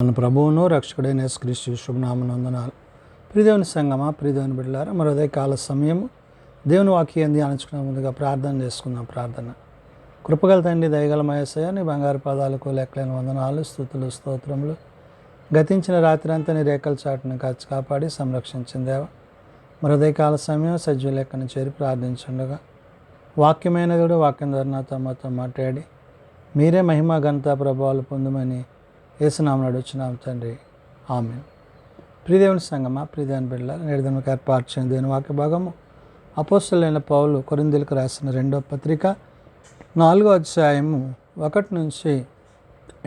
మన ప్రభువును రక్షకుడైన యేసుక్రీస్తు శుభనామనందనాలు. ప్రియదేవుని సంగమా, ప్రియదేవుని బిడ్డలారా, మరి అదే కాల సమయం దేవుని వాక్యం ధ్యానించుకునే ముందుగా ప్రార్థన చేసుకుందాం. ప్రార్థన. కృపగల తండ్రి, దయగల యేసయ్య, నీ బంగారు పాదాలకు లెక్కలేని వందనాలు, స్తుతులు, స్తోత్రములు. గతించిన రాత్రి అంతా నీ రేఖల చాటును కాచి కాపాడి సంరక్షించిన దేవ, మరి అదే కాల సమయం సజీవ లెక్కను చేరి ప్రార్థించుండగా వాక్యమైన కూడా వాక్యం ద్వారా నాతో మాతో మాట్లాడి మీరే మహిమ ఘనత ప్రభావాలు పొందమని యేసునామమున అడుగుచున్నాం తండ్రి, ఆమేన్. ప్రియదేవుని సంగమా, ప్రియదేవుని బిడ్డలారా, నేడు దినముకు ఏర్పాటు చేయని దేవుని వాక్య భాగము అపోస్తలుడైన పౌలు కొరింథీయులకు రాసిన 2వ పత్రిక 4వ అధ్యాయము 1 నుంచి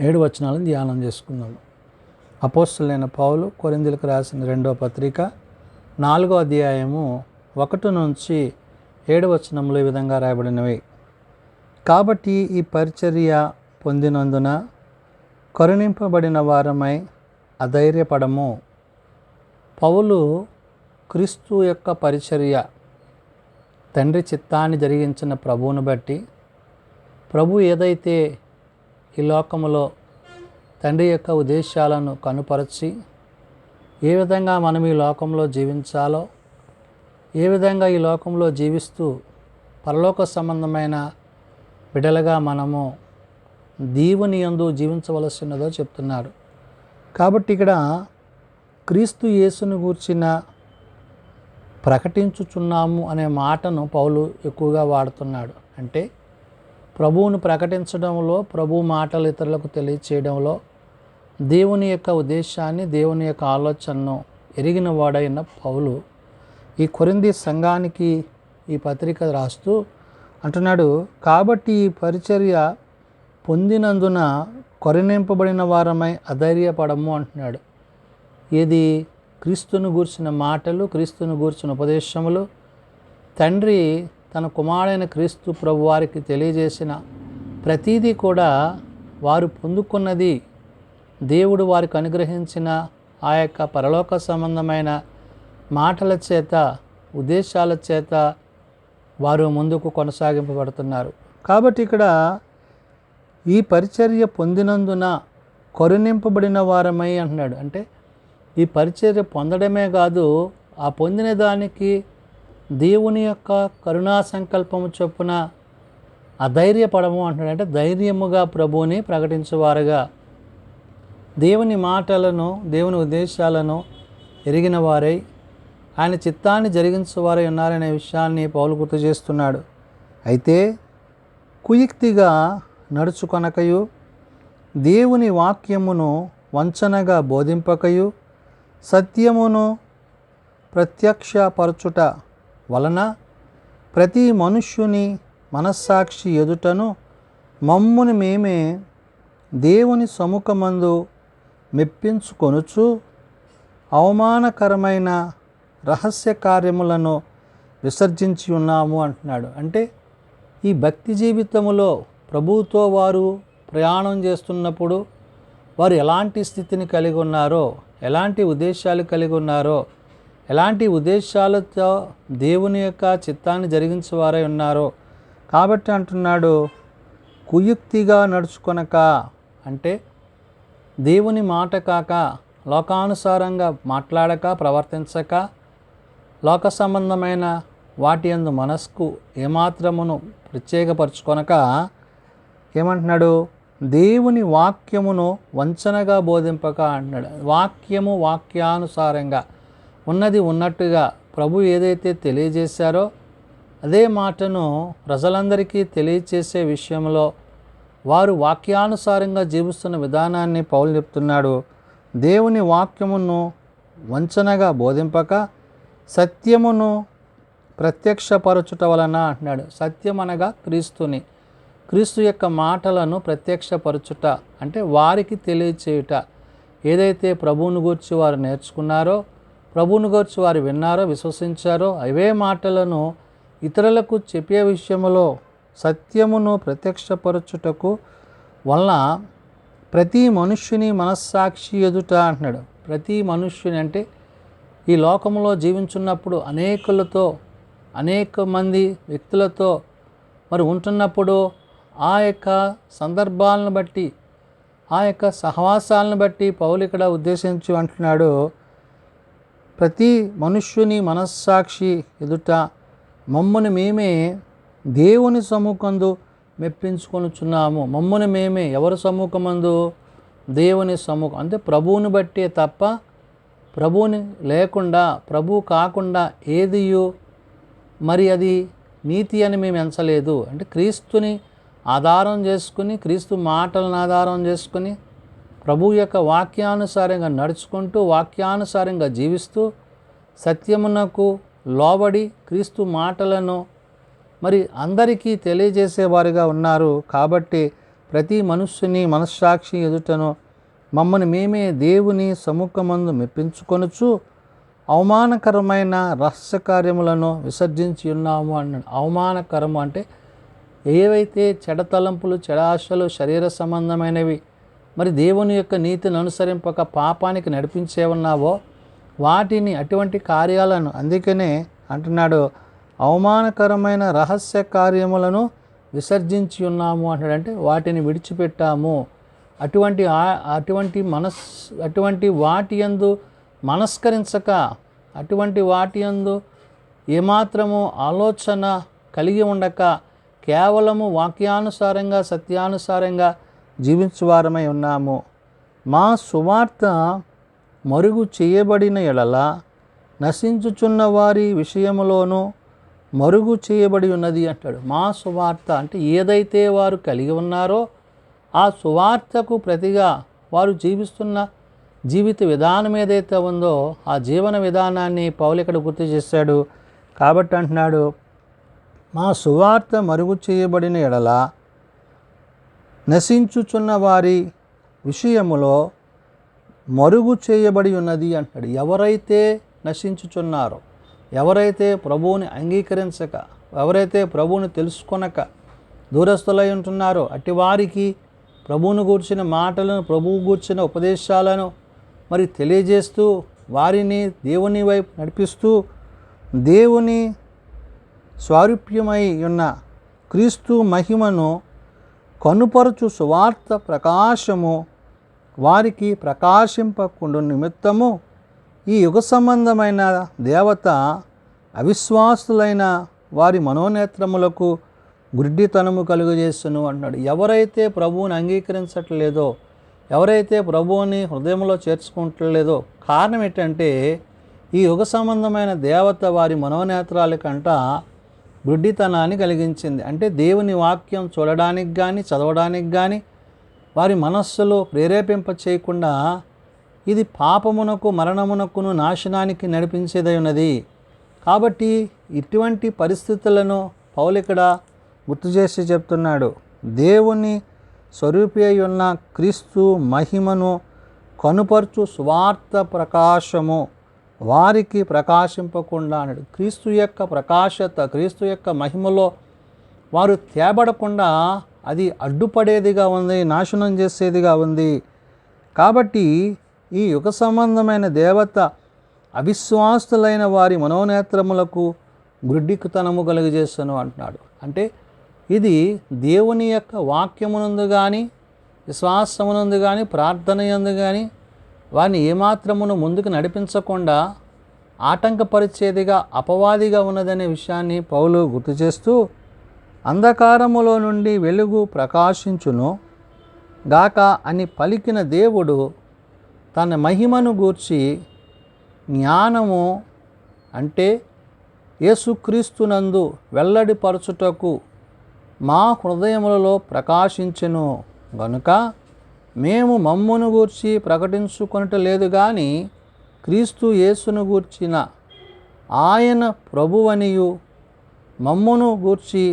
7 వచనాలను ధ్యానం చేసుకుందాము. అపోస్తలుడైన పౌలు కొరింథీయులకు రాసిన 2వ పత్రిక 4వ అధ్యాయము 1 నుంచి 7 వచనములు ఈ విధంగా రాయబడినవి. కాబట్టి ఈ పరిచర్య పొందినందున కరుణింపబడిన వారమై అధైర్యపడము. పౌలు క్రీస్తు యొక్క పరిచర్య, తండ్రి చిత్తాన్ని జరిగించిన ప్రభువును బట్టి, ప్రభు ఏదైతే ఈ లోకములో తండ్రి యొక్క ఉద్దేశాలను కనుపరచి ఏ విధంగా మనం ఈ లోకంలో జీవించాలో, ఏ విధంగా ఈ లోకంలో జీవిస్తూ పరలోక సంబంధమైన బిడ్డలుగా మనము దేవుని యందు జీవించవలసినదో చెప్తున్నాడు. కాబట్టి ఇక్కడ క్రీస్తు యేసును గూర్చిన ప్రకటించుచున్నాము అనే మాటను పౌలు ఎక్కువగా వాడుతున్నాడు. అంటే ప్రభువును ప్రకటించడంలో, ప్రభు మాటలు ఇతరులకు తెలియచేయడంలో దేవుని యొక్క ఉద్దేశాన్ని, దేవుని యొక్క ఆలోచనను ఎరిగిన వాడైన పౌలు ఈ కొరింథీ సంఘానికి ఈ పత్రిక రాస్తూ అంటున్నాడు, కాబట్టి ఈ పరిచర్య పొందినందున కరుణింపబడిన వారమై అధైర్యపడము అంటున్నాడు. ఇది క్రీస్తును గూర్చిన మాటలు, క్రీస్తును గూర్చిన ఉపదేశములు, తండ్రి తన కుమారుడైన క్రీస్తు ప్రభు వారికి తెలియజేసిన ప్రతీదీ కూడా వారు పొందుకున్నది దేవుడు వారికి అనుగ్రహించిన ఆ యొక్క పరలోక సంబంధమైన మాటల చేత, ఉద్దేశాల చేత వారు ముందుకు కొనసాగింపబడుతున్నారు. కాబట్టి ఇక్కడ ఈ పరిచర్య పొందినందున కరుణింపబడిన వారమై అంటున్నాడు. అంటే ఈ పరిచర్య పొందడమే కాదు, ఆ పొందిన దానికి దేవుని యొక్క కరుణా సంకల్పము చొప్పున అధైర్యపడము అంటున్నాడు. అంటే ధైర్యముగా ప్రభువుని ప్రకటించేవారుగా, దేవుని మాటలను, దేవుని ఉద్దేశాలను ఎరిగిన వారై ఆయన చిత్తాన్ని జరిగించేవారై ఉన్నారనే విషయాన్ని పౌలు గుర్తు చేస్తున్నాడు. అయితే కుయుక్తిగా నడుచుకొనకయు, దేవుని వాక్యమును వంచనగా బోధింపకయు, సత్యమును ప్రత్యక్షపరచుట వలన ప్రతి మనుష్యుని మనస్సాక్షి ఎదుటను మమ్మును మేమే దేవుని సముఖమందు మెప్పించుకొనుచు అవమానకరమైన రహస్య కార్యములను విసర్జించి ఉన్నాము అంటున్నాడు. అంటే ఈ భక్తి జీవితములో ప్రభువుతో వారు ప్రయాణం చేస్తున్నప్పుడు వారు ఎలాంటి స్థితిని కలిగి ఉన్నారో, ఎలాంటి ఉద్దేశాలు కలిగి ఉన్నారో, ఎలాంటి ఉద్దేశాలతో దేవుని యొక్క చిత్తాన్ని జరిగించేవారై ఉన్నారో, కాబట్టి అంటున్నాడు కుయుక్తిగా నడుచుకొనక, అంటే దేవుని మాట కాక, లోకానుసారంగా మాట్లాడక, ప్రవర్తించక, లోక సంబంధమైన వాటి యందు మనస్కు ఏమాత్రమును ప్రత్యేకపరచుకొనక ఏమంటున్నాడు, దేవుని వాక్యమును వంచనగా బోధింపక అంటున్నాడు. వాక్యము వాక్యానుసారంగా ఉన్నది ఉన్నట్టుగా ప్రభు ఏదైతే తెలియజేశారో అదే మాటను ప్రజలందరికీ తెలియచేసే విషయంలో వారు వాక్యానుసారంగా జీవిస్తున్న విధానాన్ని పౌలు చెప్తున్నాడు. దేవుని వాక్యమును వంచనగా బోధింపక సత్యమును ప్రత్యక్షపరచుట వలన అంటున్నాడు. సత్యం అనగా క్రీస్తుని, క్రీస్తు యొక్క మాటలను ప్రత్యక్షపరచుట అంటే వారికి తెలియచేయుట. ఏదైతే ప్రభువును గూర్చి వారు నేర్చుకున్నారో, ప్రభువును గూర్చి వారు విన్నారో, విశ్వసించారో అవే మాటలను ఇతరులకు చెప్పే విషయంలో సత్యమును ప్రత్యక్షపరచుటకు వలన ప్రతి మనుష్యుని మనస్సాక్షి ఎదుట అంటున్నాడు. ప్రతి మనుష్యుని అంటే ఈ లోకంలో జీవించున్నప్పుడు అనేకులతో, అనేక మంది వ్యక్తులతో మరి ఉంటున్నప్పుడు ఆ యొక్క సందర్భాలను బట్టి ఆ యొక్క సహవాసాలను బట్టి పౌలు ఇక్కడ ఉద్దేశించి అంటున్నాడు, ప్రతి మనుష్యుని మనస్సాక్షి ఎదుట మమ్మును మేమే దేవుని సమ్ముఖందు మెప్పించుకొనుచున్నాము. మమ్మును మేమే ఎవరి సమ్ముఖమందు? దేవుని సమ్ముఖం. అంటే ప్రభువుని బట్టే తప్ప ప్రభువుని లేకుండా, ప్రభువు కాకుండా ఏదియు మరి అది నీతి అని మేము ఎంచలేదు. అంటే క్రీస్తుని ఆధారం చేసుకుని, క్రీస్తు మాటలను ఆధారం చేసుకుని, ప్రభువు యొక్క వాక్యానుసారంగా నడుచుకుంటూ, వాక్యానుసారంగా జీవిస్తూ, సత్యమునకు లోబడి క్రీస్తు మాటలను మరి అందరికీ తెలియజేసేవారుగా ఉన్నారు. కాబట్టి ప్రతి మనుష్యుని మనస్సాక్షి ఎదుటను మమ్మల్ని మేమే దేవుని సముఖమందు మెప్పించుకొనుచు అవమానకరమైన రహస్య కార్యములను విసర్జించి ఉన్నాము అన్నాడు. అవమానకరము అంటే ఏవైతే చెడతలంపులు, చెడాశలు, శరీర సంబంధమైనవి, మరి దేవుని యొక్క నీతిని అనుసరింపక పాపానికి నడిపించే ఉన్నావో వాటిని, అటువంటి కార్యాలను, అందుకనే అంటున్నాడు అవమానకరమైన రహస్య కార్యములను విసర్జించి ఉన్నాము అంటాడు. అంటే వాటిని విడిచిపెట్టాము. అటువంటి వాటి యందు మనస్కరించక, అటువంటి వాటి యందు ఏమాత్రము ఆలోచన కలిగి ఉండక, కేవలము వాక్యానుసారంగా, సత్యానుసారంగా జీవించువారమై ఉన్నాము. మా సువార్త మరుగు చేయబడిన ఎడల నశించుచున్న వారి విషయములోనూ మరుగు చేయబడి ఉన్నది అంటాడు. మా సువార్త అంటే ఏదైతే వారు కలిగి ఉన్నారో ఆ సువార్తకు ప్రతిగా వారు జీవిస్తున్న జీవిత విధానం ఏదైతే ఉందో ఆ జీవన విధానాన్ని పౌలు ఇక్కడ గుర్తు చేశాడు. కాబట్టి అంటున్నాడు, మా సువార్త మరుగు చేయబడిన ఎడల నశించుచున్న వారి విషయములో మరుగు చేయబడి ఉన్నది అంటాడు. ఎవరైతే నశించుచున్నారో, ఎవరైతే ప్రభువుని అంగీకరించక, ఎవరైతే ప్రభువుని తెలుసుకొనక దూరస్తులై ఉంటున్నారో అట్టి వారికి ప్రభువును గూర్చిన మాటలను, ప్రభువు గూర్చిన ఉపదేశాలను మరి తెలియజేస్తూ, వారిని దేవుని వైపు నడిపిస్తూ, దేవుని స్వారూప్యమై ఉన్న క్రీస్తు మహిమను కనుపరచు సువార్త ప్రకాశము వారికి ప్రకాశింపకుండు నిమిత్తము ఈ యుగ సంబంధమైన దేవత అవిశ్వాసులైన వారి మనోనేత్రములకు గుడ్డితనము కలుగజేస్తును అంటున్నాడు. ఎవరైతే ప్రభువుని అంగీకరించట్లేదో, ఎవరైతే ప్రభువుని హృదయంలో చేర్చుకుంటలేదో, కారణం ఏంటంటే ఈ యుగ సంబంధమైన దేవత వారి మనోనేత్రాల కంట గుడ్డితనాన్ని కలిగించింది. అంటే దేవుని వాక్యం చూడడానికి కానీ, చదవడానికి కానీ వారి మనస్సులో ప్రేరేపింప చేయకుండా ఇది పాపమునకు, మరణమునకును, నాశనానికి నడిపించేదై ఉన్నది. కాబట్టి ఇటువంటి పరిస్థితులను పౌలు ఇక్కడ గుర్తు చేసి చెప్తున్నాడు. దేవుని స్వరూపి అయి ఉన్న క్రీస్తు మహిమను కనుపరచు స్వార్థ ప్రకాశము వారికి ప్రకాశింపకుండా అన్నాడు. క్రీస్తు యొక్క ప్రకాశత, క్రీస్తు యొక్క మహిమలో వారు తేబడకుండా అది అడ్డుపడేదిగా ఉంది, నాశనం చేసేదిగా ఉంది. కాబట్టి ఈ యుగ సంబంధమైన దేవత అవిశ్వాసులైన వారి మనోనేత్రములకు గుడ్డితనము కలుగజేస్తాను అంటున్నాడు. అంటే ఇది దేవుని యొక్క వాక్యమునందు కానీ, విశ్వాసమునందు కానీ, ప్రార్థన యందు కానీ వారిని ఏమాత్రమును ముందుకు నడిపించకుండా ఆటంకపరిచేదిగా, అపవాదిగా ఉన్నదనే విషయాన్ని పౌలు గుర్తు చేస్తూ, అంధకారములో నుండి వెలుగు ప్రకాశించును గాక అని పలికిన దేవుడు తన మహిమను గూర్చి జ్ఞానము అంటే యేసుక్రీస్తునందు వెల్లడిపరచుటకు మా హృదయములలో ప్రకాశించెను గనుక మేము మమ్మును గూర్చి ప్రకటించుకొనటలేదు కానీ క్రీస్తు యేసును గూర్చిన ఆయన ప్రభువనియు మమ్మును గూర్చి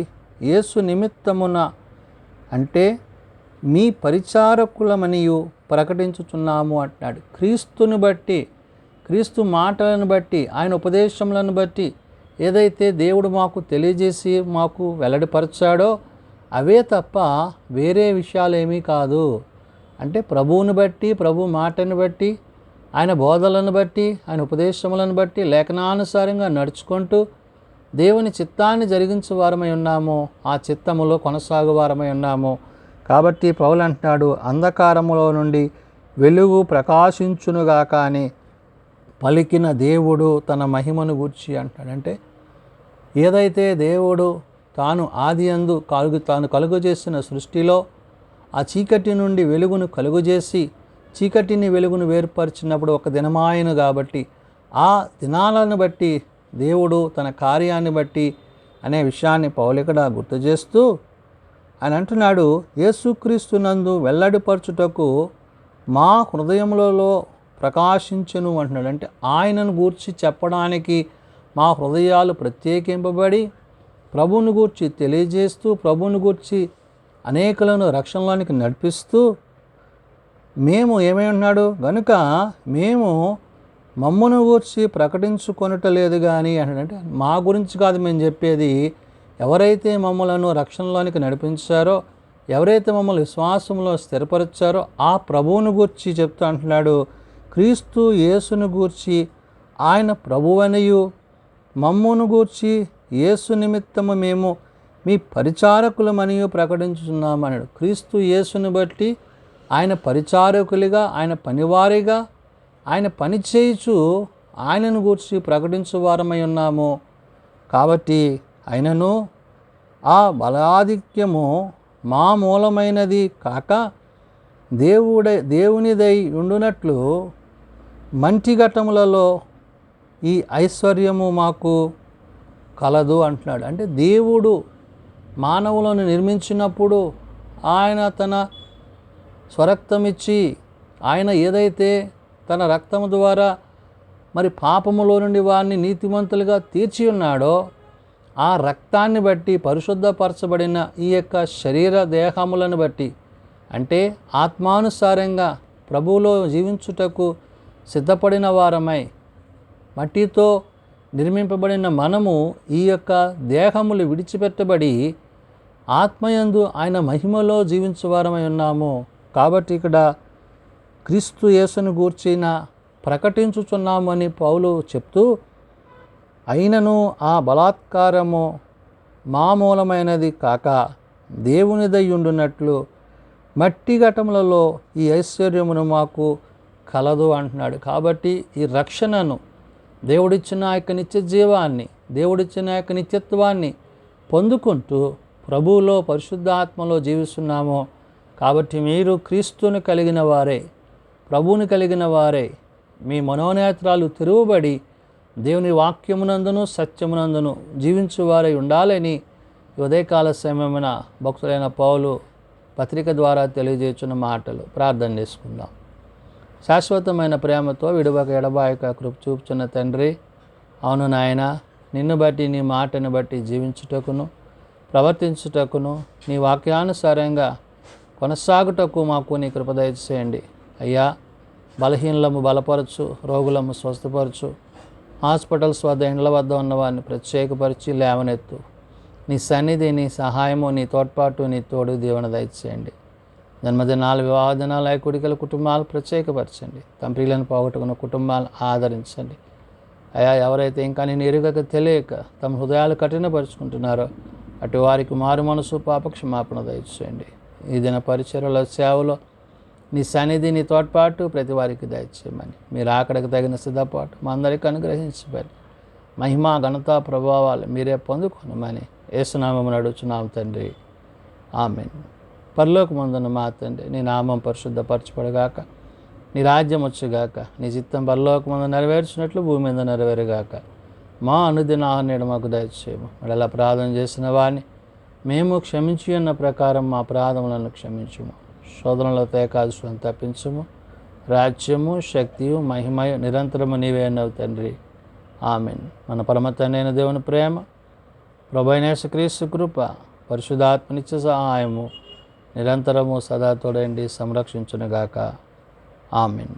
యేసు నిమిత్తమున అంటే మీ పరిచారకులమనియు ప్రకటించుచున్నాము అంటున్నాడు. క్రీస్తుని బట్టి, క్రీస్తు మాటలను బట్టి, ఆయన ఉపదేశములను బట్టి ఏదైతే దేవుడు మాకు తెలియజేసి మాకు వెల్లడిపరచాడో అవే తప్ప వేరే విషయాలేమీ కాదు. అంటే ప్రభువుని బట్టి, ప్రభు మాటను బట్టి, ఆయన బోధలను బట్టి, ఆయన ఉపదేశములను బట్టి లేఖనానుసారంగా నడుచుకుంటూ దేవుని చిత్తాన్ని జరిగించే వారమై ఉన్నాము. ఆ చిత్తములో కొనసాగు వారమై ఉన్నాము. కాబట్టి పౌలు అంటున్నాడు, అంధకారములో నుండి వెలుగు ప్రకాశించునుగాక అని పలికిన దేవుడు తన మహిమను గూర్చి అంటాడు. అంటే ఏదైతే దేవుడు తాను ఆది అందు తాను కలుగజేసిన సృష్టిలో ఆ చీకటి నుండి వెలుగును కలుగజేసి చీకటిని వెలుగును వేర్పరిచినప్పుడు ఒక దినమాయను కాబట్టి ఆ దినాలను బట్టి దేవుడు తన కార్యాన్ని బట్టి అనే విషయాన్ని పౌలు ఇక్కడ గుర్తు చేస్తూ ఆయన అంటున్నాడు, యేసుక్రీస్తునందు వెల్లడిపరచుటకు మా హృదయములలో ప్రకాశించును అంటున్నాడు. అంటే ఆయనను గూర్చి చెప్పడానికి మా హృదయాలు ప్రత్యేకింపబడి ప్రభువుని గూర్చి తెలియజేస్తూ ప్రభువుని గూర్చి అనేకులను రక్షణలోనికి నడిపిస్తూ మేము ఏమైనాడు గనుక మేము మమ్మను గూర్చి ప్రకటించుకొనటలేదు కానీ అంటే మా గురించి కాదు మేము చెప్పేది, ఎవరైతే మమ్మలను రక్షణలోనికి నడిపించారో ఎవరైతే మమ్మల్ని విశ్వాసంలో స్థిరపరిచారో ఆ ప్రభువుని గూర్చి చెప్తూ అంటున్నాడు, క్రీస్తు యేసును గూర్చి ఆయన ప్రభువనియు మమ్మును గూర్చి యేసు నిమిత్తము మేము మీ పరిచారకులమనియు ప్రకటించుతున్నాము అన్నాడు. క్రీస్తు యేసుని బట్టి ఆయన పరిచారకులుగా ఆయన పనివారిగా ఆయన పని చేయుచు ఆయనను గూర్చి ప్రకటించువారమై ఉన్నాము. కాబట్టి ఆయనను ఆ బలాధిక్యము మా మూలమైనది కాక దేవునిదై ఉండునట్లు మంటిఘటములలో ఈ ఐశ్వర్యము మాకు కలదు అంటున్నాడు. అంటే దేవుడు మానవులను నిర్మించినప్పుడు ఆయన తన స్వరక్తమిచ్చి ఆయన ఏదైతే తన రక్తము ద్వారా మరి పాపములో నుండి వారిని నీతిమంతులుగా తీర్చి ఉన్నాడో ఆ రక్తాన్ని బట్టి పరిశుద్ధపరచబడిన ఈ యొక్క శరీర దేహములను బట్టి అంటే ఆత్మానుసారంగా ప్రభువులో జీవించుటకు సిద్ధపడిన వారమై మట్టితో నిర్మింపబడిన మనము ఈ యొక్క దేహములు విడిచిపెట్టబడి ఆత్మయందు ఆయన మహిమలో జీవించువారమై ఉన్నాము. కాబట్టి ఇక్కడ క్రీస్తు యేసును గూర్చిన ప్రకటించుచున్నామని పౌలు చెప్తూ, అయినను ఆ బలాత్కారము మా మూలమైనది కాక దేవునిదై ఉండునట్లు మట్టి ఘటములలో ఈ ఐశ్వర్యమును మాకు కలదు అంటున్నాడు. కాబట్టి ఈ రక్షణను దేవుడిచ్చిన యొక్క నిత్య జీవాన్ని దేవుడిచ్చిన యొక్క నిత్యత్వాన్ని పొందుకుంటూ ప్రభువులో పరిశుద్ధాత్మలో జీవిస్తున్నాము. కాబట్టి మీరు క్రీస్తుని కలిగిన వారే ప్రభువుని కలిగిన వారే మీ మనోనేత్రాలు తెరువబడి దేవుని వాక్యమునందును సత్యమునందును జీవించువారై ఉండాలని ఉదయకాల సమయమున భక్తులైన పౌలు పత్రిక ద్వారా తెలియజేస్తున్న మాటలు. ప్రార్థన చేసుకుందాం. శాశ్వతమైన ప్రేమతో విడువక ఎడబాయక కృప చూపుచున్న తండ్రి, అవును నాయన, నిన్ను బట్టి నీ మాటను బట్టి జీవించుటకును ప్రవర్తించుటకును నీ వాక్యానుసారంగా కొనసాగుటకు మాకు నీ కృప దయచేయండి అయ్యా. బలహీనలము బలపరచు, రోగులము స్వస్థపరచు, హాస్పిటల్స్ వద్ద ఇండ్ల వద్ద ఉన్నవారిని ప్రత్యేకపరిచి లేవనెత్తు. నీ సన్నిధి, నీ సహాయము, నీ తోడ్పాటు, నీ తోడు దీవెన దయచేయండి. జన్మదినాలు, వివాహ దినాలు, ఐకుడికల కుటుంబాలు ప్రత్యేకపరచండి. తమ ప్రియులను పోగొట్టుకున్న కుటుంబాలను ఆదరించండి అయ్యా. ఎవరైతే ఇంకా నేను ఎరుగక తెలియక తమ హృదయాలు కఠినపరుచుకుంటున్నారో అటు వారికి మారు మనసు పాప క్షమాపణ దయచేయండి. ఈ దిన పరిచర్యలో సేవలో నీ సన్నిధి, నీ తోడ్పాటు ప్రతి వారికి దయచేయమని, మీరు ఆకడకు తగిన సిద్ధపాటు మా అందరికీ అనుగ్రహించబడి మహిమ ఘనత ప్రభావాలు మీరే పొందుకొనమని యేసునామమున అడుగుచున్నాము తండ్రి, ఆమేన్. పరలోకమందున్న మా తండ్రి, నీ నామం పరిశుద్ధపరచబడుగాక, నీ రాజ్యం వచ్చుగాక, నీ చిత్తం పరలోకమందు నెరవేర్చినట్లు భూమి మీద నెరవేరుగాక. మా అనుదిన ఆహారం మాకు దయచేయము. మరి అలా ప్రార్థన చేసిన వారిని మేము క్షమించి ఉన్న ప్రకారం మా అపరాధములను క్షమించుము. శోధనలో తేకాదులను తప్పించుము. రాజ్యము, శక్తియు, మహిమయు నిరంతరము నీవే అన్నావు తండ్రి, ఆమేన్. మన పరమ తండ్రి అయిన దేవుని ప్రేమ, ప్రభువైన యేసుక్రీస్తు కృప, పరిశుద్ధాత్మ నిత్య సహాయము నిరంతరము సదా తోడండి సంరక్షించునుగాక, ఆమేన్.